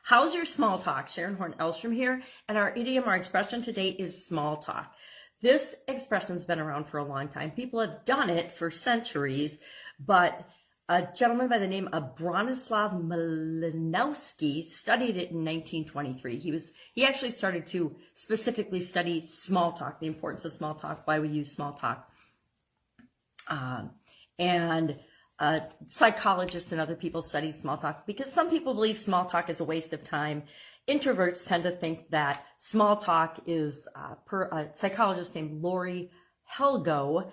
How's your small talk? Sharon Horne-Ellstrom here, and our idiom, our expression today is small talk. This expression's been around for a long time. People have done it for centuries, but a gentleman by the name of Bronislaw Malinowski studied it in 1923. He actually started to specifically study small talk, the importance of small talk, why we use small talk. Psychologists and other people study small talk because some people believe small talk is a waste of time. Introverts tend to think that small talk is, per a psychologist named Lori Helgo,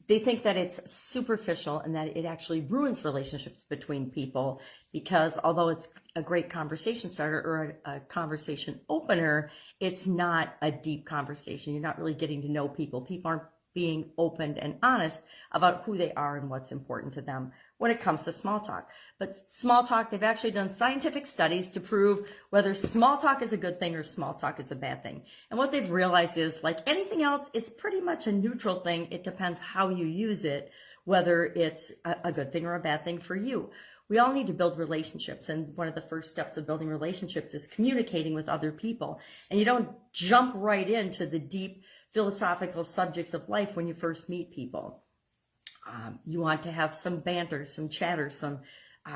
they think that it's superficial and that it actually ruins relationships between people because although it's a great conversation starter or a conversation opener, it's not a deep conversation. You're not really getting to know people. People aren't being open and honest about who they are and what's important to them when it comes to small talk. But small talk, they've actually done scientific studies to prove whether small talk is a good thing or small talk is a bad thing. And what they've realized is, like anything else, it's pretty much a neutral thing. It depends how you use it, whether it's a good thing or a bad thing for you. We all need to build relationships, and one of the first steps of building relationships is communicating with other people. And you don't jump right into the deep philosophical subjects of life when you first meet people. You want to have some banter, some chatter,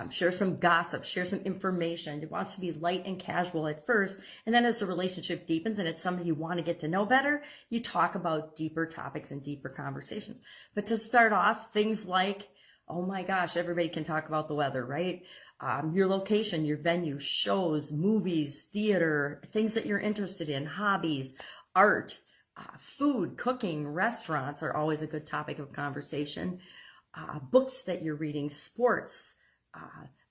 share some gossip, share some information. It wants to be light and casual at first, and then as the relationship deepens and it's somebody you want to get to know better, you talk about deeper topics and deeper conversations. But to start off, things like, oh my gosh, everybody can talk about the weather, right? Your location, your venue, shows, movies, theater, things that you're interested in, hobbies, art, food, cooking, restaurants are always a good topic of conversation. Books that you're reading, sports,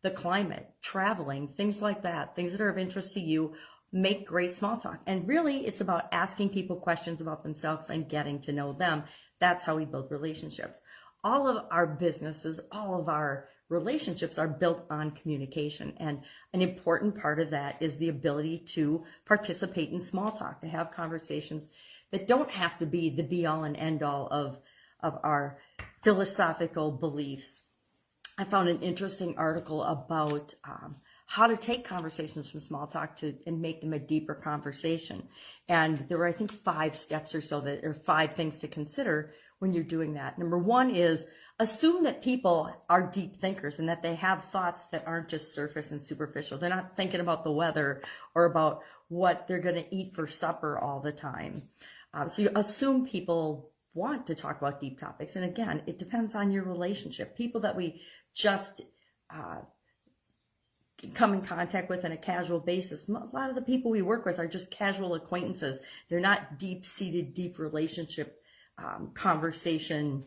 the climate, traveling, things like that, things that are of interest to you make great small talk. And really, it's about asking people questions about themselves and getting to know them. That's how we build relationships. All of our businesses, all of our relationships are built on communication. And an important part of that is the ability to participate in small talk, to have conversations that don't have to be the be all and end all of our philosophical beliefs. I found an interesting article about how to take conversations from small talk and make them a deeper conversation. And there were, I think, 5 steps or so that are 5 things to consider when you're doing that. Number 1 is assume that people are deep thinkers and that they have thoughts that aren't just surface and superficial. They're not thinking about the weather or about what they're going to eat for supper all the time. So you assume people want to talk about deep topics. And again, it depends on your relationship. People that we just come in contact with on a casual basis, a lot of the people we work with are just casual acquaintances. They're not deep-seated, deep relationship conversation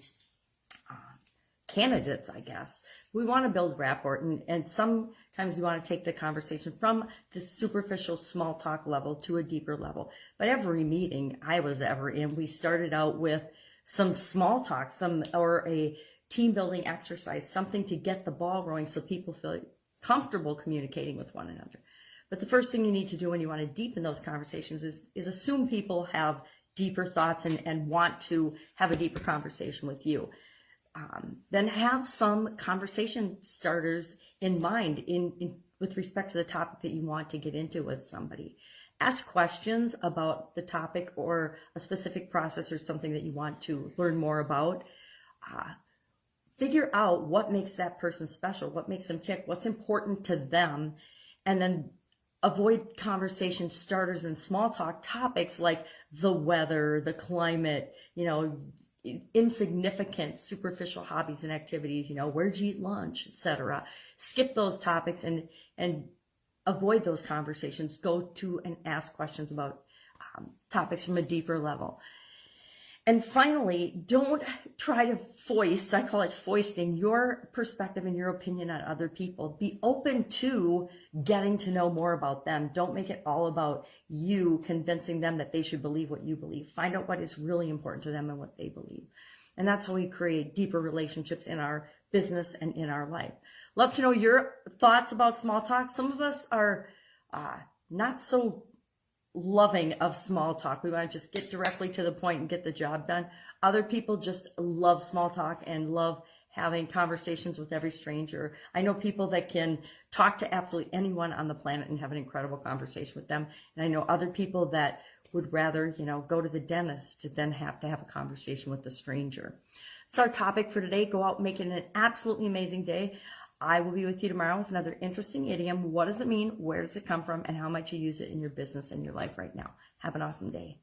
candidates, I guess. We want to build rapport, and sometimes we want to take the conversation from the superficial small talk level to a deeper level. But every meeting I was ever in, we started out with some small talk, or a team building exercise, something to get the ball rolling so people feel comfortable communicating with one another. But the first thing you need to do when you want to deepen those conversations is assume people have deeper thoughts and want to have a deeper conversation with you. Then have some conversation starters in mind with respect to the topic that you want to get into with somebody. Ask questions about the topic or a specific process or something that you want to learn more about. Figure out what makes that person special, what makes them tick, what's important to them, and then avoid conversation starters and small talk topics like the weather, the climate, insignificant superficial hobbies and activities, where'd you eat lunch, etc. Skip those topics and avoid those conversations. Go to and ask questions about topics from a deeper level. And finally, don't try to foist, I call it foisting, your perspective and your opinion on other people. Be open to getting to know more about them. Don't make it all about you convincing them that they should believe what you believe. Find out what is really important to them and what they believe. And that's how we create deeper relationships in our business and in our life. Love to know your thoughts about small talk. Some of us are not so loving of small talk. We want to just get directly to the point and get the job done. Other people just love small talk and love having conversations with every stranger. I know people that can talk to absolutely anyone on the planet and have an incredible conversation with them. And I know other people that would rather, go to the dentist than have to have a conversation with a stranger. It's our topic for today. Go out and make it an absolutely amazing day. I will be with you tomorrow with another interesting idiom. What does it mean? Where does it come from? And how might you use it in your business and your life right now? Have an awesome day.